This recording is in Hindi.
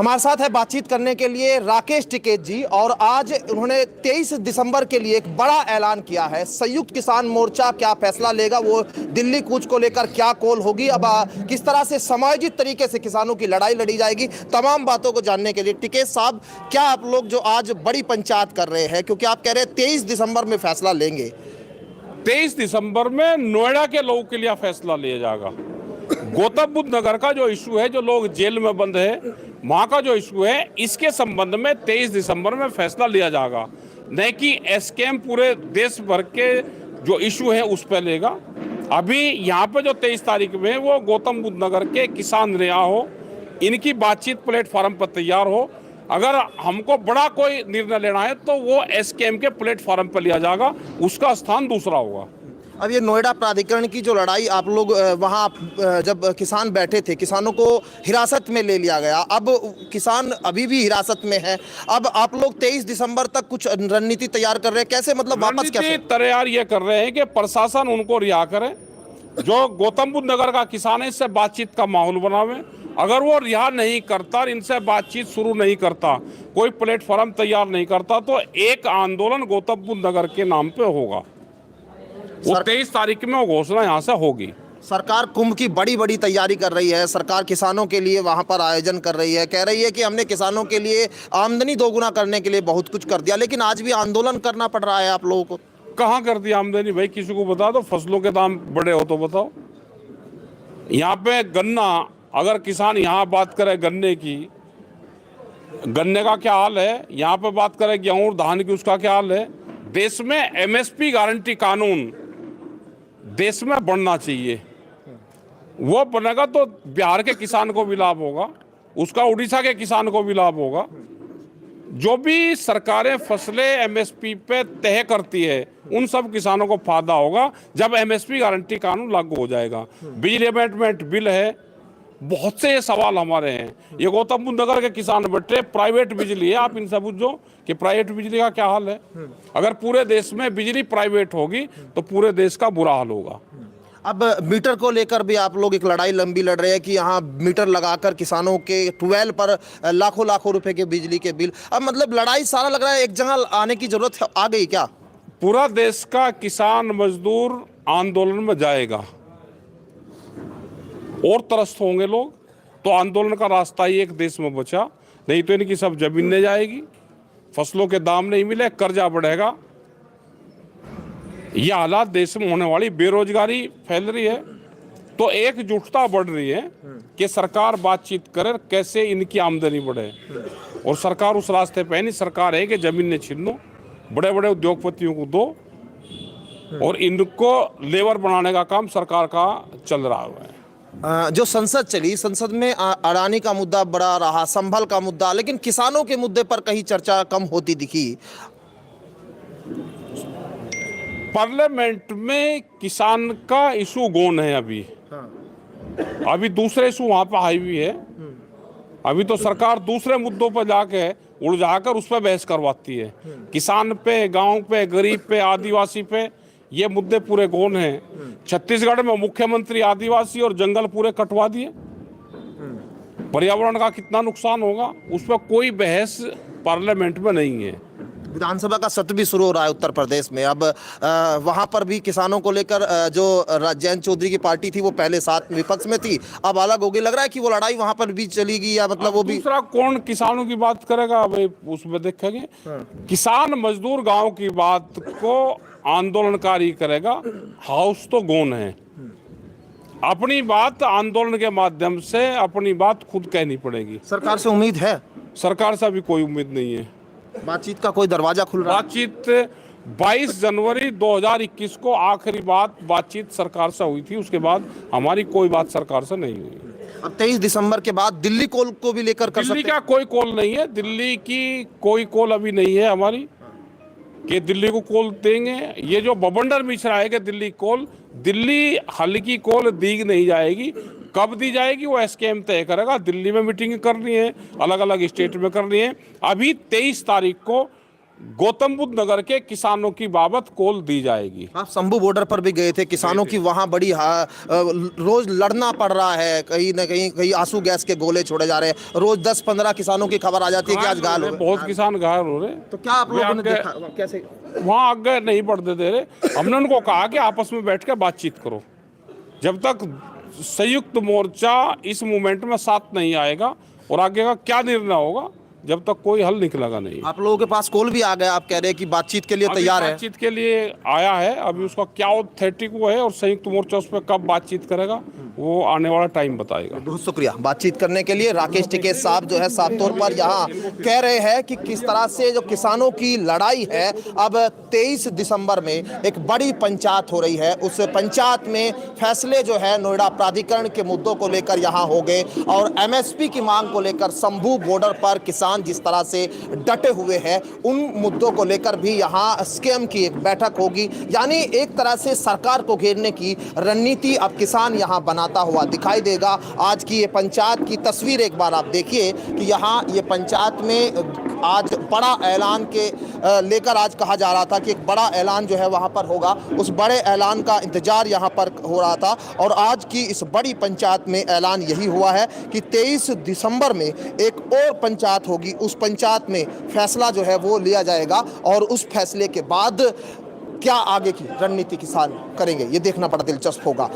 हमारे साथ है बातचीत करने के लिए राकेश टिकैत जी। और आज उन्होंने 23 दिसंबर के लिए एक बड़ा ऐलान किया है। संयुक्त किसान मोर्चा क्या फैसला लेगा, वो दिल्ली कूच को लेकर क्या कॉल होगी, अब किस तरह से समायोजित तरीके से किसानों की लड़ाई लड़ी जाएगी, तमाम बातों को जानने के लिए टिकैत साहब, क्या आप लोग जो आज बड़ी पंचायत कर रहे हैं, क्योंकि आप कह रहे हैं 23 दिसंबर में फैसला लेंगे। 23 दिसंबर में नोएडा के लोगों के लिए फैसला लिया जाएगा। गौतम बुद्ध नगर का जो इशू है, जो लोग जेल में बंद है, वहां का जो इशू है, इसके संबंध में 23 दिसंबर में फैसला लिया जाएगा। नहीं कि एसकेएम पूरे देश भर के जो इशू है उस पर लेगा। अभी यहाँ पे जो 23 तारीख में वो गौतम बुद्ध नगर के किसान रिहा हो, इनकी बातचीत प्लेटफॉर्म पर तैयार हो। अगर हमको बड़ा कोई निर्णय लेना है तो वो एसकेएम के प्लेटफॉर्म पर लिया जाएगा, उसका स्थान दूसरा होगा। अब ये नोएडा प्राधिकरण की जो लड़ाई, आप लोग वहाँ जब किसान बैठे थे, किसानों को हिरासत में ले लिया गया, अब किसान अभी भी हिरासत में है। अब आप लोग 23 दिसंबर तक कुछ रणनीति तैयार कर रहे हैं, कैसे मतलब वापस कैसे तैयार ये कर रहे हैं कि प्रशासन उनको रिहा करे, जो गौतम बुद्ध नगर का किसान है इससे बातचीत का माहौल बनावे। अगर वो रिहा नहीं करता, इनसे बातचीत शुरू नहीं करता, कोई प्लेटफॉर्म तैयार नहीं करता, तो एक आंदोलन गौतम बुद्ध नगर के नाम पे होगा। वो 23 तारीख में वो घोषणा यहाँ से होगी। सरकार कुंभ की बड़ी बड़ी तैयारी कर रही है। सरकार किसानों के लिए वहां पर आयोजन कर रही है, कह रही है कि हमने किसानों के लिए आमदनी दोगुना करने के लिए बहुत कुछ कर दिया, लेकिन आज भी आंदोलन करना पड़ रहा है आप लोगों को। कहाँ कर दिया आमदनी भाई? किसी को बता दो। फसलों के दाम बड़े हो तो बताओ। यहाँ पे गन्ना, अगर किसान यहाँ बात करे गन्ने की, गन्ने का क्या हाल है, यहाँ पे बात करे गेहूं धान की, उसका क्या हाल है। देश में एमएसपी गारंटी कानून देश में बनना चाहिए। वो बनेगा तो बिहार के किसान को भी लाभ होगा, उसका उड़ीसा के किसान को भी लाभ होगा। जो भी सरकारें फसलें एमएसपी पे तय करती है, उन सब किसानों को फायदा होगा जब एमएसपी गारंटी कानून लागू हो जाएगा। बिजली अमेंडमेंट बिल है, बहुत से ये सवाल हमारे हैं। ये गौतम बुद्ध नगर के किसान बैठे, प्राइवेट बिजली है, आप इनसे पूछो कि प्राइवेट बिजली का क्या हाल है। अगर पूरे देश में बिजली प्राइवेट होगी तो पूरे देश का बुरा हाल होगा। अब मीटर को लेकर भी आप लोग एक लड़ाई लंबी लड़ रहे हैं कि यहाँ मीटर लगाकर किसानों के 12 पर लाखों लाखों रुपए के बिजली के बिल। अब मतलब लड़ाई सारा लग रहा है एक जगह आने की जरूरत आ गई क्या? पूरा देश का किसान मजदूर आंदोलन में जाएगा और त्रस्त होंगे लोग, तो आंदोलन का रास्ता ही एक देश में बचा। नहीं तो इनकी सब जमीनें जाएगी, फसलों के दाम नहीं मिले, कर्जा बढ़ेगा। ये हालात देश में होने वाली, बेरोजगारी फैल रही है, तो एकजुटता बढ़ रही है कि सरकार बातचीत करे कैसे इनकी आमदनी बढ़े। और सरकार उस रास्ते पे नहीं, सरकार है कि जमीनें छीन लो, बड़े बड़े उद्योगपतियों को दो और इनको लेबर बनाने का काम सरकार का चल रहा है। जो संसद चली, संसद में अडानी का मुद्दा बड़ा रहा, संभल का मुद्दा, लेकिन किसानों के मुद्दे पर कहीं चर्चा कम होती दिखी। पार्लियामेंट में किसान का इशू गौन है अभी। अभी दूसरे इशू वहां पर हाई हुई है। अभी तो सरकार दूसरे मुद्दों पर जाके उलझाकर उस पर बहस करवाती है। किसान पे, गांव पे, गरीब पे, आदिवासी पे ये मुद्दे पूरे गौन हैं। छत्तीसगढ़ में मुख्यमंत्री आदिवासी और जंगल पूरे कटवा दिए। पर्यावरण का कितना नुकसान होगा, उस पर कोई बहस पार्लियामेंट में नहीं है। विधानसभा का सत्र भी शुरू हो रहा है उत्तर प्रदेश में। अब वहां पर भी किसानों को लेकर जो जयंत चौधरी की पार्टी थी वो पहले साथ विपक्ष में थी, अब अलग होगी। लग रहा है कि वो लड़ाई वहां पर भी चलेगी, या मतलब वो भी दूसरा कौन किसानों की बात करेगा भाई, उसमें देखेंगे। किसान मजदूर गांव की बात को आंदोलनकारी करेगा, हाउस तो गौन है। अपनी बात आंदोलन के माध्यम से अपनी बात खुद कहनी पड़ेगी। सरकार से उम्मीद है? सरकार से अभी कोई उम्मीद नहीं है। बातचीत का कोई दरवाजा खुल रहा है? बातचीत 22 जनवरी 2021 को आखिरी बातचीत सरकार से हुई थी, उसके बाद हमारी कोई बात सरकार से नहीं हुई। अब 23 दिसंबर के बाद दिल्ली कॉल को भी लेकर कर दिल्ली सकते का कोई कॉल नहीं है, दिल्ली की कोई कॉल अभी नहीं है हमारी कि दिल्ली को कॉल देंगे। ये जो बवंडर मिश्रा है कि दिल्ली कॉल, दिल्ली हल्की कॉल दी नहीं जाएगी। कब दी जाएगी वो एसकेएम तय करेगा। दिल्ली में मीटिंग करनी है, अलग अलग स्टेट में करनी है। अभी 23 तारीख को गौतम बुद्ध नगर के किसानों की बाबत कॉल दी जाएगी। आप शंभू बॉर्डर पर भी गए थे, किसानों की वहां बड़ी रोज लड़ना पड़ रहा है, कहीं ना कहीं आंसू गैस के गोले छोड़े जा रहे हैं, रोज 10-15 किसानों की खबर आ जाती है कि आज घायल हो गए। बहुत किसान घायल हो रहे। तो क्या आप लोगों ने देखा, कैसे वहां आगे नहीं बढ़ते दे रहे। हमने उनको कहा कि आपस में बैठ के बातचीत करो। जब तक संयुक्त मोर्चा इस मूवमेंट में साथ नहीं आएगा और आगे का क्या निर्णय होगा, जब तक कोई हल निकलेगा नहीं। आप लोगों के पास कॉल भी आ गया, आप कह रहे हैं कि बातचीत के लिए तैयार है? बातचीत के लिए आया है, अभी उसका क्या ऑथेंटिक वो है और संयुक्त मोर्चा उस पर कब बातचीत करेगा वो आने वाला टाइम बताएगा। बहुत शुक्रिया बातचीत करने के लिए। राकेश टिकैत साहब जो है साफ तौर पर यहाँ कह रहे हैं कि किस तरह से जो किसानों की लड़ाई है, अब 23 दिसंबर में एक बड़ी पंचायत हो रही है, उस पंचायत में फैसले जो है नोएडा प्राधिकरण के मुद्दों को लेकर यहाँ हो गए और एमएसपी की मांग को लेकर शंभू बॉर्डर पर किसान जिस तरह से डटे हुए हैं, उन मुद्दों को लेकर भी यहाँ स्कैम की एक बैठक होगी। यानी एक तरह से सरकार को घेरने की रणनीति अब किसान यहाँ बनाता हुआ दिखाई देगा। आज की ये पंचायत की तस्वीर एक बार आप देखिए कि यहाँ ये पंचायत में आज बड़ा ऐलान के लेकर आज कहा जा रहा था कि एक बड़ा ऐलान जो है वहाँ पर होगा, उस बड़े ऐलान का इंतजार यहाँ पर हो रहा था और आज की इस बड़ी पंचायत में ऐलान यही हुआ है कि 23 दिसंबर में एक और पंचायत होगी, उस पंचायत में फैसला जो है वो लिया जाएगा और उस फैसले के बाद क्या आगे की रणनीति किसान करेंगे ये देखना बड़ा दिलचस्प होगा।